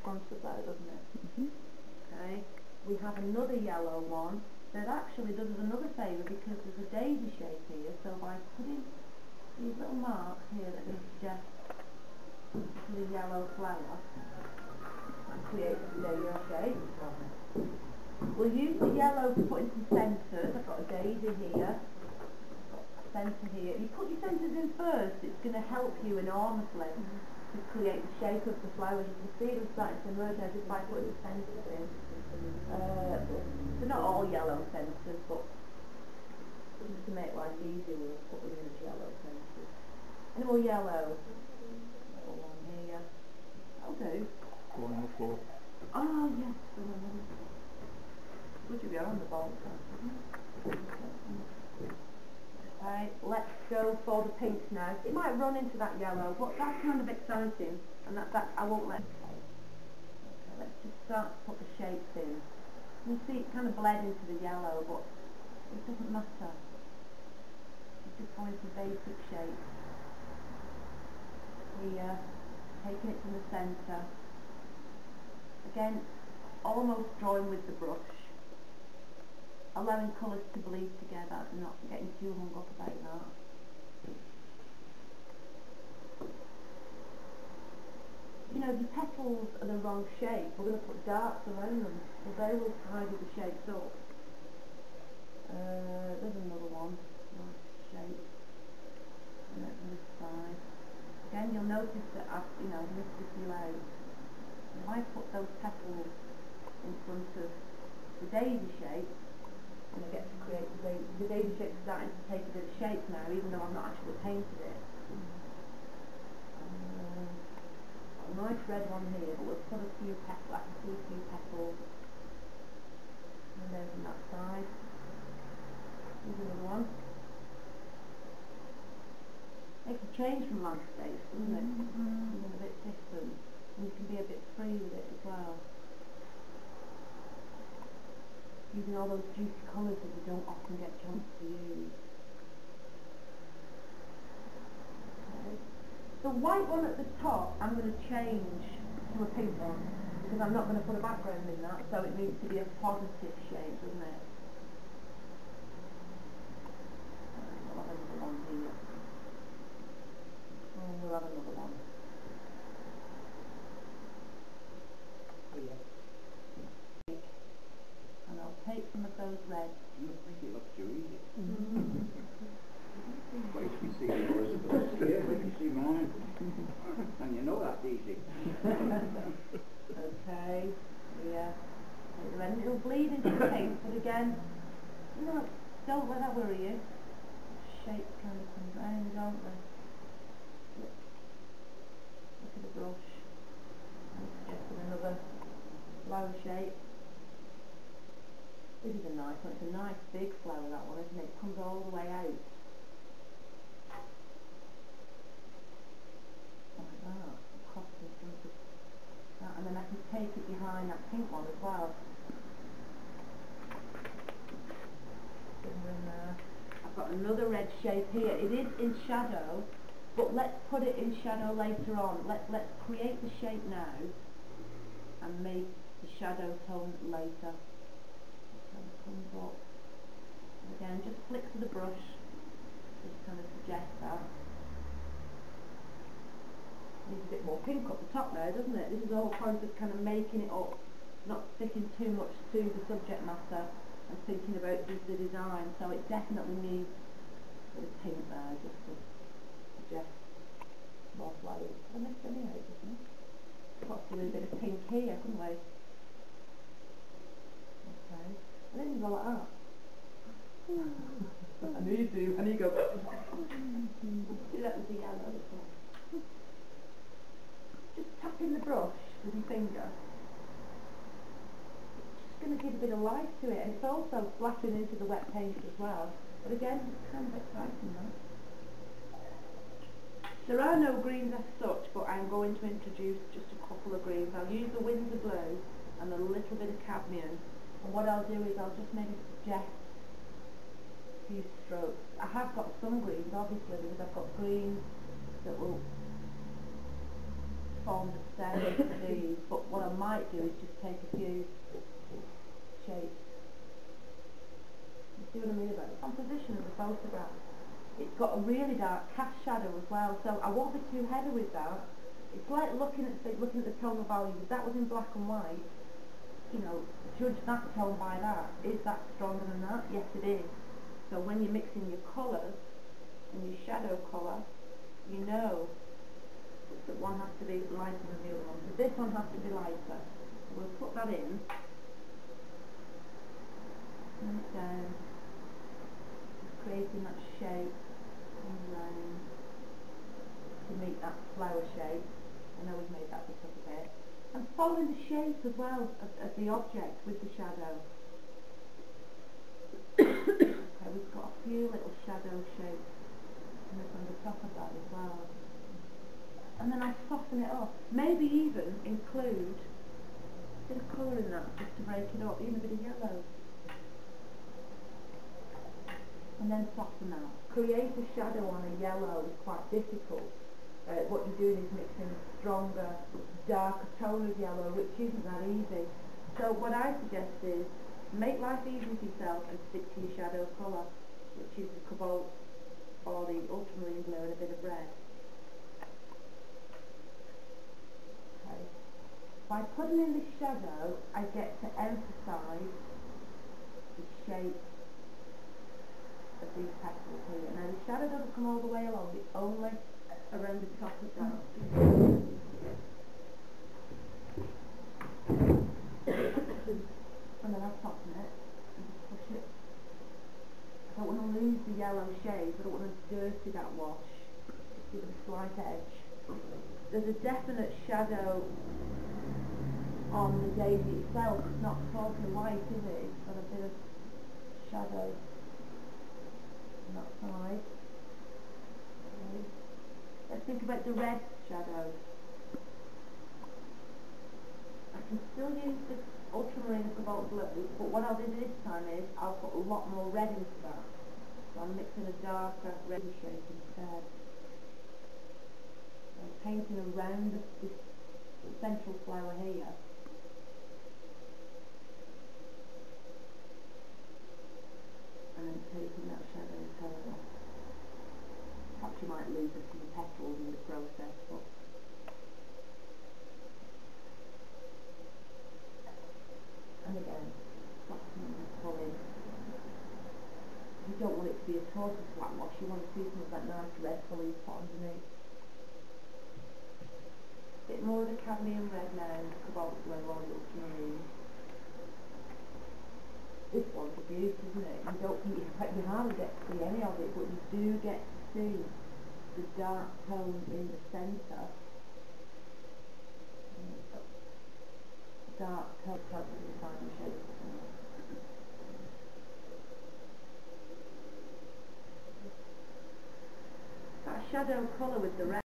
front of there, doesn't it? Okay, we have another yellow one that actually does us another favour because there's a daisy shape here, so by putting these little marks here that we suggest the yellow flower and create a daisy shape. We'll use the yellow to put into centres. I've got a daisy here, centre here. You put your centres in first, it's going to help you enormously to create the shape of the flowers. You can see them starting to emerge now just by putting the centres in. They're not all yellow centres, but just to make life easier we'll put them in as yellow centres. Any more yellow? Little one here. That'll do. One on the floor. Oh yes, would you be on the ball? Right, let's go for the pinks now. It might run into that yellow, but that's kind of exciting, and that I won't let. Okay, let's just start to put the shapes in. You see it kind of bled into the yellow, but it doesn't matter. It's just going for basic shapes. Here, taking it from the centre. Again, almost drawing with the brush. Allowing colours to bleed together and not getting too hung up about that. You know, the petals are the wrong shape. We're going to put darts around them, so they will tidy the shapes up. There's another one. Nice shape. And that's on this side. Again, you'll notice that I've, missed a few out. If I put those petals in front of the daisy shape, and I get to create the daisy shape starting to take a bit of shape now, even though I've not actually painted it. A nice red one here, but we'll put a few petals. I can see a few petals. And there's on that side. Here's another one. Makes a change from landscapes, doesn't it? Something a bit different. And you can be a bit free with it as well. Using all those juicy colours that you don't often get a chance to use. Okay. The white one at the top I'm going to change to a pink one because I'm not going to put a background in that, so it needs to be a positive shade, doesn't it? We'll have another one here. And we'll have another one. And I'll take some of those reds. I think it looks too easy. Wait till you see yours. Yeah, wait till you see mine. And you know that's easy. Okay, yeah. Take the red and it'll bleed into the pink, but again, don't let that worry you. Shapes kind of come round, don't they? Look at the brush. I'm suggesting another flower shape. This is a nice one. It's a nice big flower, that one, isn't it? It comes all the way out. Like that. Across in front of that. And then I can take it behind that pink one as well. In there. I've got another red shape here. It is in shadow, but let's put it in shadow later on. Let's create the shape now and make the shadow tone later. Comes up. And again, just flick to the brush, just kind of suggest that. Needs a bit more pink up the top there, doesn't it? This is all part of kind of making it up, not sticking too much to the subject matter and thinking about just the design. So it definitely needs a bit of pink there, just to suggest more flowers. I missed any out, doesn't it? Possibly a bit of pink here, couldn't we? Okay. I think you go like that. I knew you do, and you go. See that with the yellow. Just tapping the brush with your finger. It's just going to give a bit of life to it, and it's also splashing into the wet paint as well. But again, it's kind of exciting though. There are no greens as such, but I'm going to introduce just a couple of greens. I'll use the Windsor Blue and a little bit of cadmium. And what I'll do is I'll just maybe suggest a few strokes. I have got some greens, obviously, because I've got greens that will formed the stems for these, but what I might do is just take a few shapes. You see what I mean about the composition of the photograph? It's got a really dark cast shadow as well, so I won't be too heavy with that. It's like looking at the tonal value. If that was in black and white, you know, judge that tone by that. Is that stronger than that? Yes, it is. So when you're mixing your colours and your shadow colour, you know that one has to be lighter than the other one. So this one has to be lighter. We'll put that in. And down. Just creating that shape and round to meet that flower shape. I know we've made that bit up a bit. And following the shape as well of the object with the shadow. Okay, we've got a few little shadow shapes on the top of that as well. And then I'll soften it up. Maybe even include a bit of colour in that just to break it up, even a bit of yellow. And then soften that. Create a shadow on a yellow is quite difficult. What you're doing is mixing a stronger, darker tone of yellow, which isn't that easy. So what I suggest is make life easy for yourself and stick to your shadow colour, which is the cobalt or the ultramarine blue and a bit of red. Okay. By putting in this shadow, I get to emphasise the shape of these petals here. Now the shadow doesn't come all the way along, it's only around the top of that. And then I'll soften it and just push it. I don't want to lose the yellow shade, I don't want to dirty that wash. Just give it a slight edge. There's a definite shadow on the daisy itself. It's not totally white, is it? It's got a bit of shadow on that side. Okay. Let's think about the red shadows. I can still use the ultramarine cobalt blue, but what I'll do this time is I'll put a lot more red into that. So I'm mixing a darker red shade instead. I'm painting around this central flower here. And then taking that shadow tone off. Perhaps you might lose a few petals in the process, but and again, softening and pulling. You don't want it to be a total flat wash, you want to see some of that nice red colour you put underneath. A bit more of the cadmium red now, cobalt blue or ultramarine. This one's a beauty, isn't it? You hardly get to see any of it, but you do get to see the dark tone in the centre. Dark tone inside the shape. That shadow colour with the red.